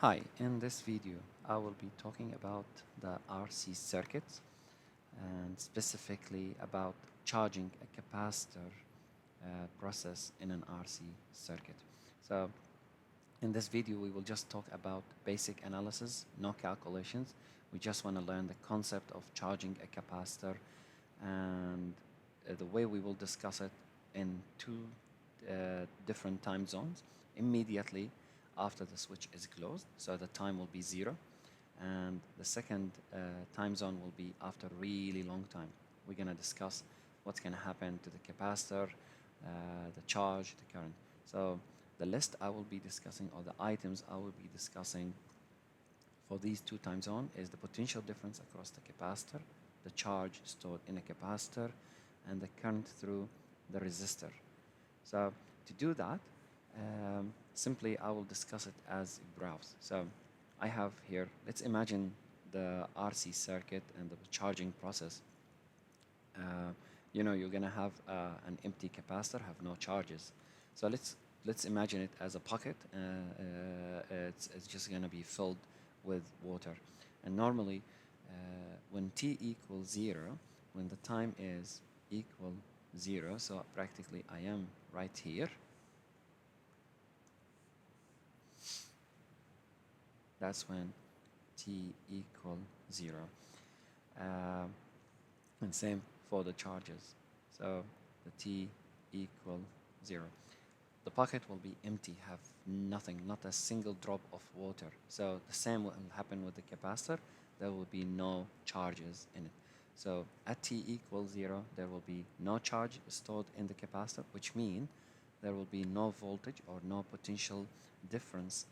Hi, in this video I will be talking about the RC circuit and specifically about charging a capacitor process in an RC circuit. So in this video we will just talk about basic analysis, no calculations. We just want to learn the concept of charging a capacitor and the way we will discuss it in two different time zones immediately after the switch is closed, so the time will be 0, and the second time zone will be after a really long time. We're going to discuss what's going to happen to the capacitor, the charge, the current. So the list I will be discussing, or the items I will be discussing for these two time zones, is the potential difference across the capacitor, the charge stored in a capacitor, and the current through the resistor. So to do that, simply I will discuss it as a graph. So I have here, let's imagine the RC circuit and the charging process. You're gonna have an empty capacitor, have no charges. So let's imagine it as a pocket. It's just gonna be filled with water. And normally, when t equals 0, when the time is equal 0, so practically I am right here. That's when t equal 0. And same for the charges. So the t equal 0. The pocket will be empty, have nothing, not a single drop of water. So the same will happen with the capacitor. There will be no charges in it. So at t equals 0, there will be no charge stored in the capacitor, which means there will be no voltage or no potential difference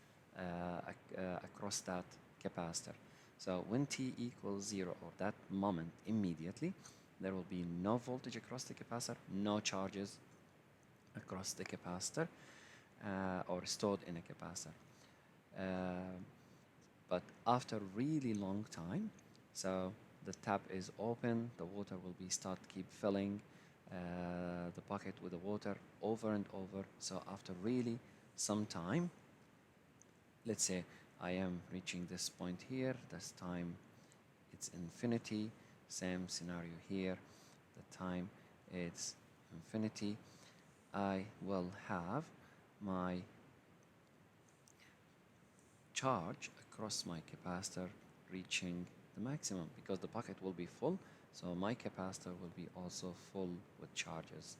across that capacitor. So when t equals 0, or that moment immediately, there will be no voltage across the capacitor, no charges across the capacitor or stored in a capacitor. But after really long time, so the tap is open, the water will be keep filling the pocket with the water over and over. So after really some time, let's say I am reaching this point here, this time it's infinity, same scenario here, the time it's infinity, I will have my charge across my capacitor reaching the maximum because the pocket will be full, so my capacitor will be also full with charges.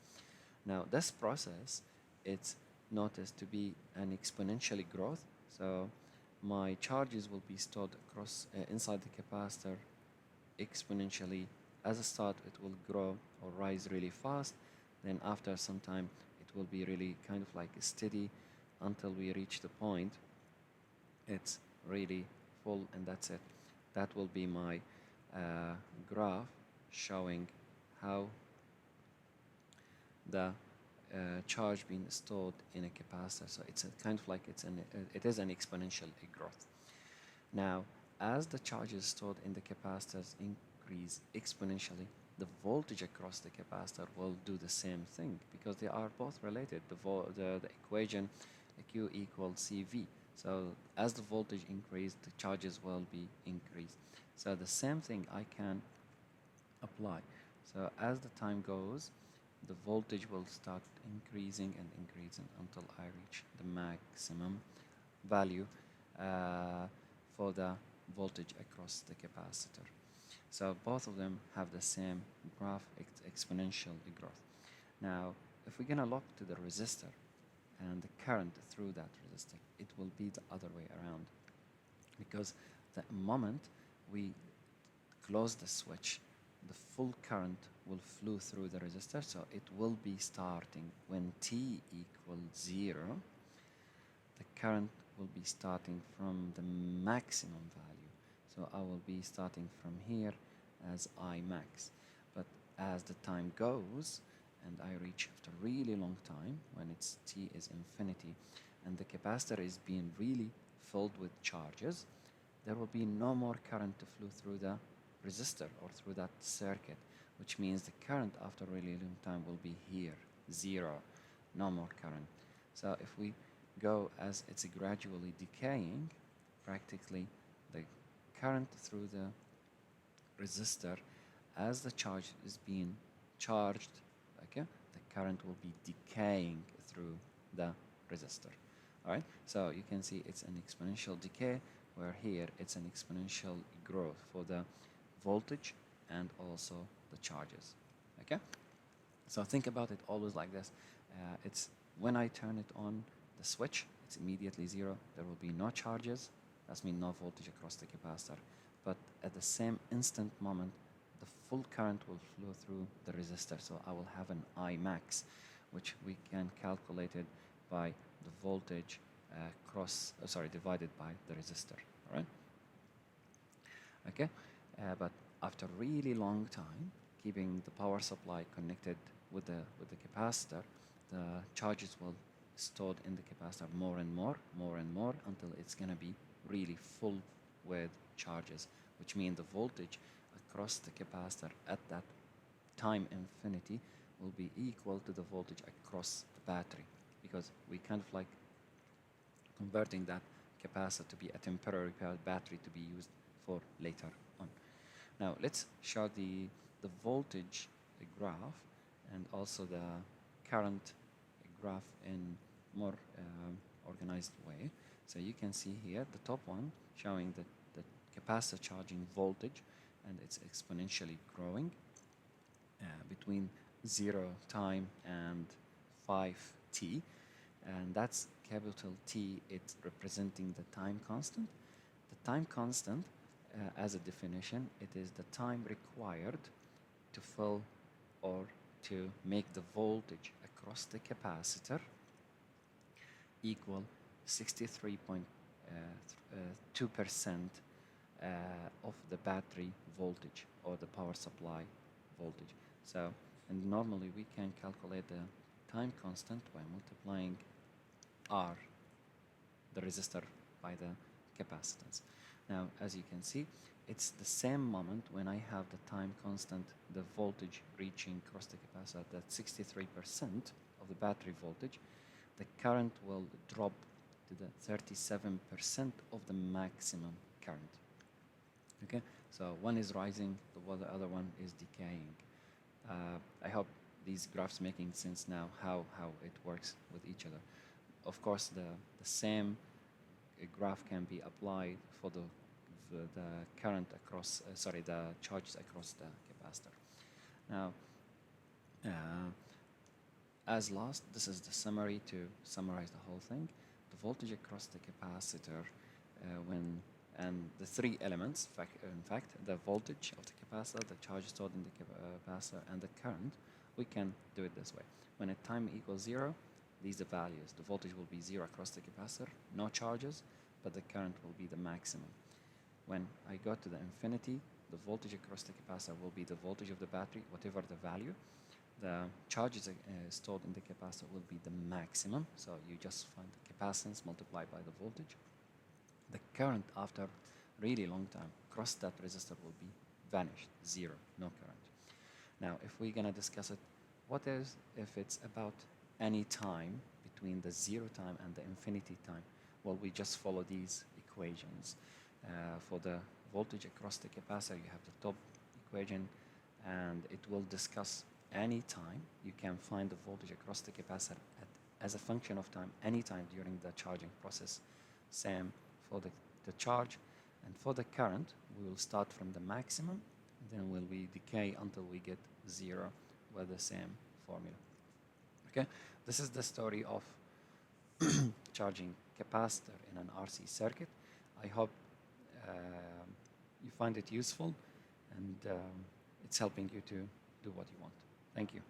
Now this process, it's noticed to be an exponential growth, so my charges will be stored across inside the capacitor exponentially. As a start, it will grow or rise really fast, then after some time it will be really kind of like steady until we reach the point it's really full, and that's it. That will be my graph showing how the charge being stored in a capacitor. So it's kind of like it is an exponential growth. Now, as the charges stored in the capacitors increase exponentially, the voltage across the capacitor will do the same thing because they are both related. The equation Q equals CV. So as the voltage increases, the charges will be increased. So the same thing I can apply. So as the time goes, the voltage will start increasing and increasing until I reach the maximum value for the voltage across the capacitor. So both of them have the same graph, exponential growth. Now, if we're going to look to the resistor and the current through that resistor, it will be the other way around, because the moment we close the switch, the full current will flow through the resistor, so it will be starting when t equals 0. The current will be starting from the maximum value, so I will be starting from here as I max. But as the time goes and I reach after a really long time when it's t is infinity and the capacitor is being really filled with charges, there will be no more current to flow through the resistor or through that circuit, which means the current after a really long time will be here, 0, no more current. So if we go as it's gradually decaying practically the current through the resistor. As the charge is being charged, okay, the current will be decaying through the resistor. All right, so you can see it's an exponential decay, where here it's an exponential growth for the voltage and also the charges. Okay, so think about it always like this. It's when I turn it on the switch, it's immediately zero. There will be no charges. That means no voltage across the capacitor. But at the same instant moment, the full current will flow through the resistor. So I will have an I max, which we can calculate it by the voltage divided by the resistor. All right. Okay. But after really long time, keeping the power supply connected with the capacitor, the charges will stored in the capacitor more and more until it's going to be really full with charges, which means the voltage across the capacitor at that time infinity will be equal to the voltage across the battery, because we kind of like converting that capacitor to be a temporary battery to be used for later on. Now let's show the voltage graph and also the current graph in more organized way. So you can see here the top one showing the capacitor charging voltage, and it's exponentially growing between 0 time and 5t, and that's capital T. It's representing the time constant. The time constant, as a definition, it is the time required to fill or to make the voltage across the capacitor equal 63.2% of the battery voltage or the power supply voltage. So, and normally we can calculate the time constant by multiplying R, the resistor, by the capacitance. Now, as you can see, it's the same moment when I have the time constant, the voltage reaching across the capacitor, that 63% of the battery voltage, the current will drop to the 37% of the maximum current. Okay, so one is rising, while the other one is decaying. I hope these graphs making sense now, how it works with each other. Of course, the same graph can be applied for the current across, the charges across the capacitor. Now, as last, this is the summary to summarize the whole thing. The voltage across the capacitor, and the three elements, in fact, the voltage of the capacitor, the charge stored in the capacitor, and the current, we can do it this way. When at time equals 0, these are the values. The voltage will be 0 across the capacitor, no charges, but the current will be the maximum. When I go to the infinity, the voltage across the capacitor will be the voltage of the battery, whatever the value. The charges stored in the capacitor will be the maximum, so you just find the capacitance multiplied by the voltage. The current after really long time across that resistor will be vanished, 0, no current. Now, if we're gonna discuss it, what is if it's about any time between the 0 time and the infinity time? Well, we just follow these equations. For the voltage across the capacitor, you have the top equation, and it will discuss any time. You can find the voltage across the capacitor as a function of time, any time during the charging process. Same for the charge. And for the current, we will start from the maximum, and then will we decay until we get 0 with the same formula. Okay, this is the story of charging capacitor in an RC circuit. I hope you find it useful, and it's helping you to do what you want. Thank you.